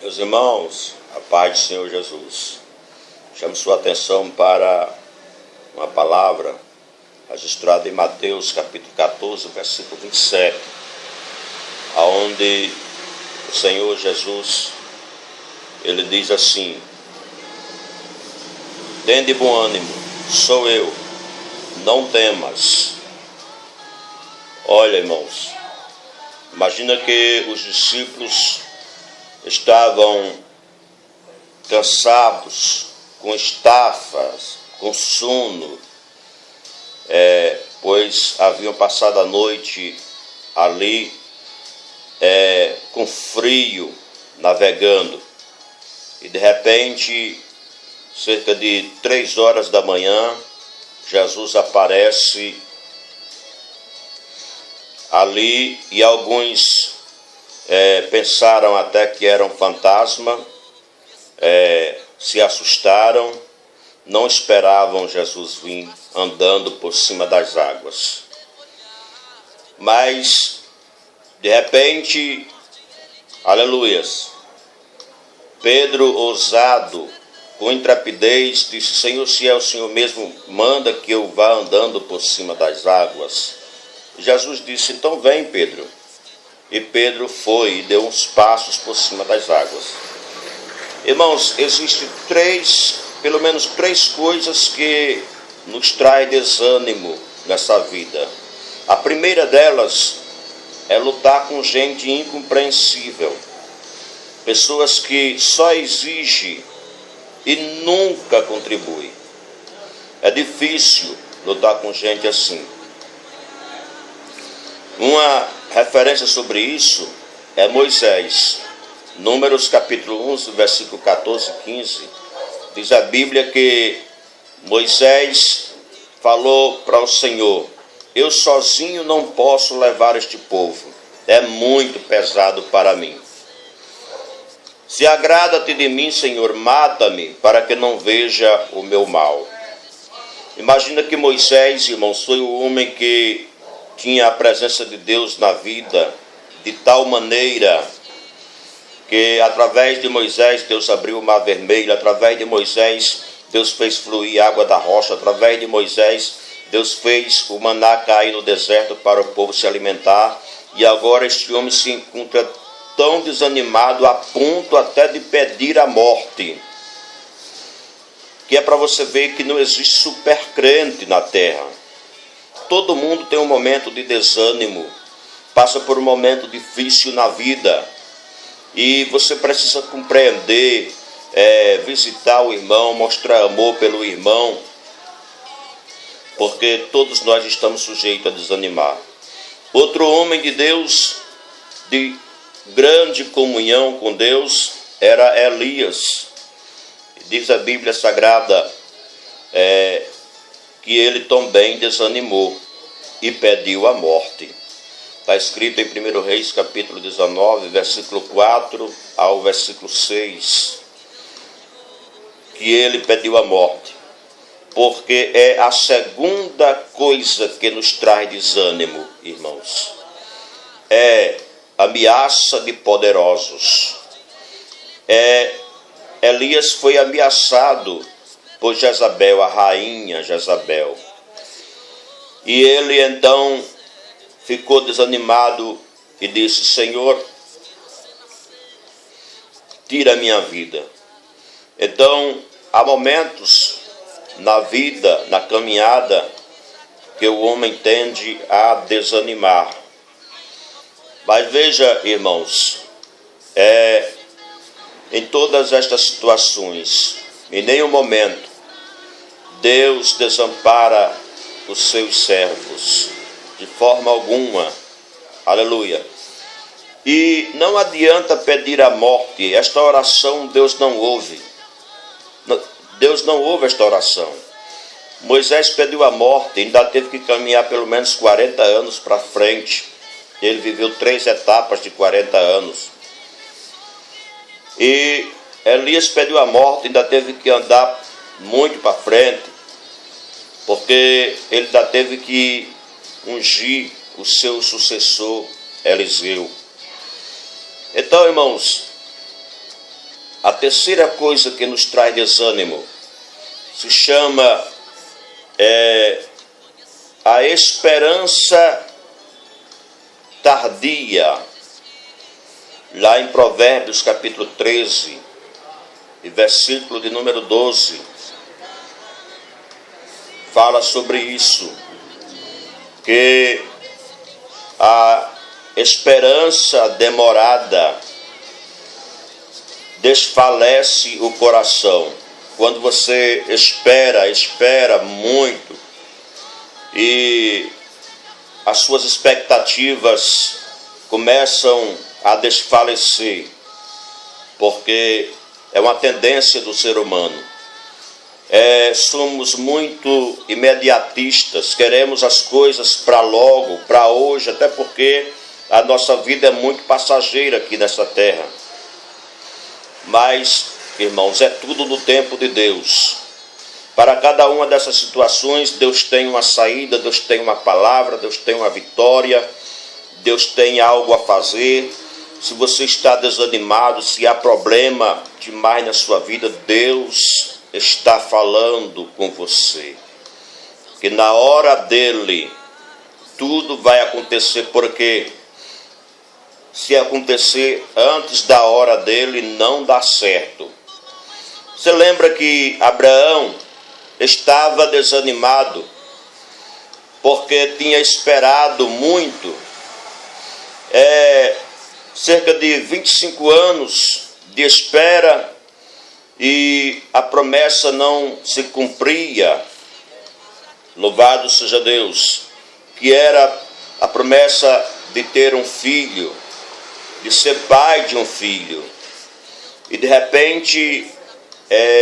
Meus irmãos, a paz do Senhor Jesus. Chamo sua atenção para uma palavra registrada em Mateus capítulo 14, versículo 27, aonde o Senhor Jesus, ele diz assim: tende bom ânimo, sou eu, não temas. Olha, irmãos, imagina que os discípulos estavam cansados, com estafas, com sono, pois haviam passado a noite ali com frio, navegando. E de repente, cerca de 3 horas da manhã, Jesus aparece ali e alguns pensaram até que era um fantasma, se assustaram, não esperavam Jesus vir andando por cima das águas. Mas, de repente, aleluias, Pedro, ousado, com intrepidez, disse: Senhor, se é o Senhor mesmo, manda que eu vá andando por cima das águas. Jesus disse: então vem, Pedro. E Pedro foi e deu uns passos por cima das águas. Irmãos, existem pelo menos três coisas que nos traz desânimo nessa vida. A primeira delas é lutar com gente incompreensível. Pessoas que só exigem e nunca contribuem. É difícil lutar com gente assim. Uma referência sobre isso é Moisés. Números capítulo 11, versículo 14 e 15. Diz a Bíblia que Moisés falou para o Senhor: eu sozinho não posso levar este povo. É muito pesado para mim. Se agrada-te de mim, Senhor, mata-me, para que não veja o meu mal. Imagina que Moisés, irmãos, foi o homem que tinha a presença de Deus na vida, de tal maneira que através de Moisés Deus abriu o mar vermelho, através de Moisés Deus fez fluir água da rocha, através de Moisés Deus fez o maná cair no deserto para o povo se alimentar. E agora este homem se encontra tão desanimado a ponto até de pedir a morte, que é para você ver que não existe supercrente na terra. Todo mundo tem um momento de desânimo, passa por um momento difícil na vida, e você precisa compreender, visitar o irmão, mostrar amor pelo irmão, porque todos nós estamos sujeitos a desanimar. Outro homem de Deus, de grande comunhão com Deus, era Elias. Diz a Bíblia Sagrada que ele também desanimou e pediu a morte. Está escrito em 1 Reis capítulo 19, versículo 4 ao versículo 6, que ele pediu a morte, porque é a segunda coisa que nos traz desânimo, irmãos. É ameaça de poderosos. Elias foi ameaçado por Jezabel, a rainha Jezabel. E ele então ficou desanimado e disse: Senhor, tira a minha vida. Então, há momentos na vida, na caminhada, que o homem tende a desanimar. Mas veja, irmãos, em todas estas situações, em nenhum momento Deus desampara os seus servos, de forma alguma, aleluia. E não adianta pedir a morte, esta oração Deus não ouve. Deus não ouve esta oração. Moisés pediu a morte, ainda teve que caminhar pelo menos 40 anos para frente. Ele viveu 3 etapas de 40 anos. E Elias pediu a morte, ainda teve que andar muito para frente, porque ele ainda teve que ungir o seu sucessor, Eliseu. Então, irmãos, A terceira coisa que nos traz desânimo se chama a esperança tardia. Lá em Provérbios capítulo 13, e versículo de número 12, fala sobre isso, que a esperança demorada desfalece o coração. Quando você espera muito, e as suas expectativas começam a desfalecer, porque é uma tendência do ser humano. Somos muito imediatistas, queremos as coisas para logo, para hoje, até porque a nossa vida é muito passageira aqui nessa terra. Mas, irmãos, é tudo no tempo de Deus. Para cada uma dessas situações, Deus tem uma saída, Deus tem uma palavra, Deus tem uma vitória, Deus tem algo a fazer. Se você está desanimado, se há problema demais na sua vida, Deus está falando com você. Que na hora dele, tudo vai acontecer, porque se acontecer antes da hora dele, não dá certo. Você lembra que Abraão estava desanimado, porque tinha esperado muito, cerca de 25 anos de espera, e a promessa não se cumpria. Louvado seja Deus, que era a promessa de ter um filho, de ser pai de um filho. E de repente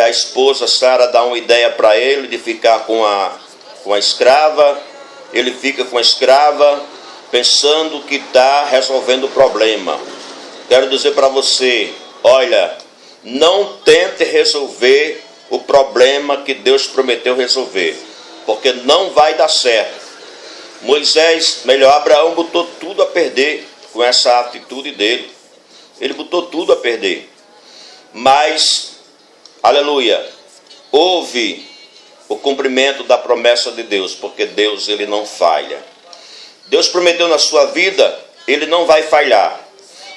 a esposa Sara dá uma ideia para ele de ficar com a escrava. Ele fica com a escrava, pensando que está resolvendo o problema. Quero dizer para você, olha, não tente resolver o problema que Deus prometeu resolver, porque não vai dar certo. Abraão botou tudo a perder com essa atitude dele. Ele botou tudo a perder. Mas, aleluia, houve o cumprimento da promessa de Deus, porque Deus, ele não falha. Deus prometeu na sua vida, ele não vai falhar.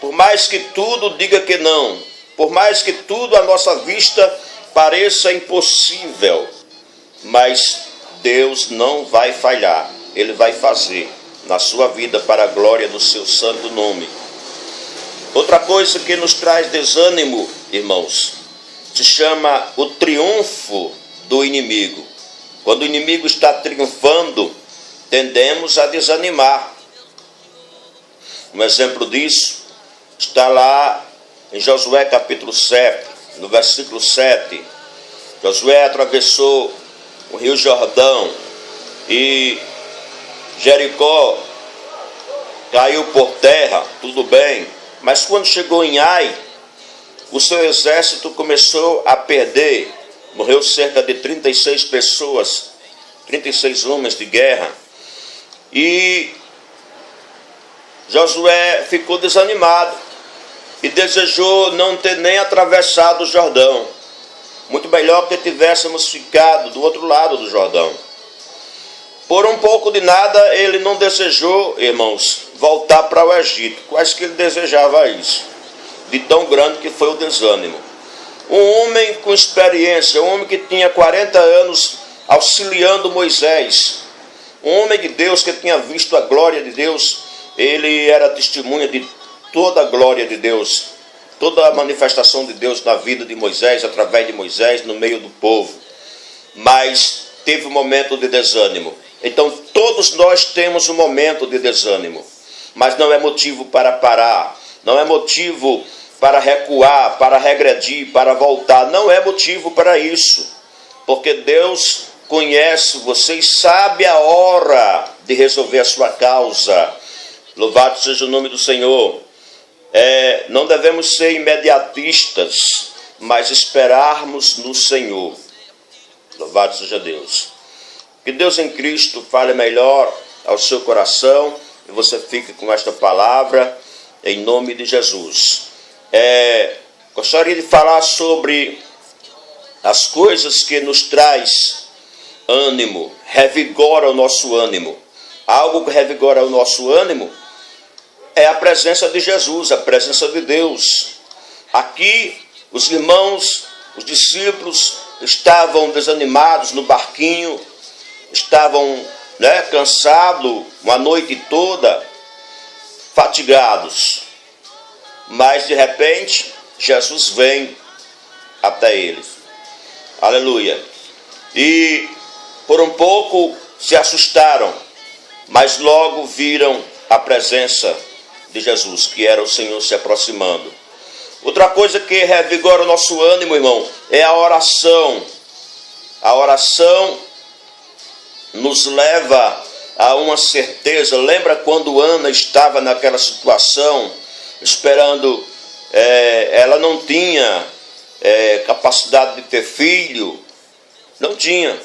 Por mais que tudo diga que não, por mais que tudo à nossa vista pareça impossível, mas Deus não vai falhar. Ele vai fazer na sua vida para a glória do seu santo nome. Outra coisa que nos traz desânimo, irmãos, se chama o triunfo do inimigo. Quando o inimigo está triunfando, tendemos a desanimar. Um exemplo disso está lá em Josué capítulo 7, no versículo 7. Josué atravessou o rio Jordão e Jericó caiu por terra, tudo bem. Mas quando chegou em Ai, o seu exército começou a perder. Morreu cerca de 36 pessoas, 36 homens de guerra. E Josué ficou desanimado e desejou não ter nem atravessado o Jordão. Muito melhor que tivéssemos ficado do outro lado do Jordão. Por um pouco de nada, ele não desejou, irmãos, voltar para o Egito. Quase que ele desejava isso, de tão grande que foi o desânimo. Um homem com experiência, um homem que tinha 40 anos auxiliando Moisés, um homem de Deus que tinha visto a glória de Deus, ele era testemunha de toda a glória de Deus, toda a manifestação de Deus na vida de Moisés, através de Moisés, no meio do povo. Mas teve um momento de desânimo. Então todos nós temos um momento de desânimo, mas não é motivo para parar, não é motivo para recuar, para regredir, para voltar. Não é motivo para isso, porque Deus conhece você e sabe a hora de resolver a sua causa. Louvado seja o nome do Senhor. Não devemos ser imediatistas, mas esperarmos no Senhor. Louvado seja Deus. Que Deus em Cristo fale melhor ao seu coração e você fique com esta palavra em nome de Jesus. Gostaria de falar sobre as coisas que nos traz ânimo, revigora o nosso ânimo. Algo que revigora o nosso ânimo é a presença de Jesus, a presença de Deus. Aqui, os irmãos, os discípulos estavam desanimados no barquinho, estavam cansados uma noite toda, fatigados. Mas, de repente, Jesus vem até eles. Aleluia. E, por um pouco, se assustaram, mas logo viram a presença de Jesus, que era o Senhor se aproximando. Outra coisa que revigora o nosso ânimo, irmão, é a oração. A oração nos leva a uma certeza. Lembra quando Ana estava naquela situação, esperando, ela não tinha capacidade de ter filho, não tinha,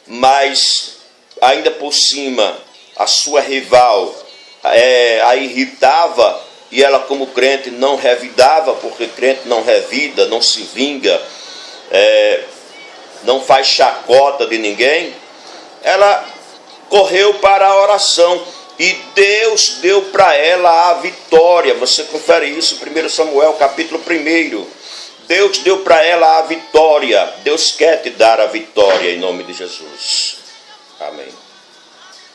mas ainda por cima, a sua rival a irritava, e ela, como crente, não revidava, porque crente não revida, não se vinga, não faz chacota de ninguém. Ela correu para a oração e Deus deu para ela a vitória. Você confere isso em 1 Samuel capítulo 1. Deus deu para ela a vitória. Deus quer te dar a vitória em nome de Jesus. Amém.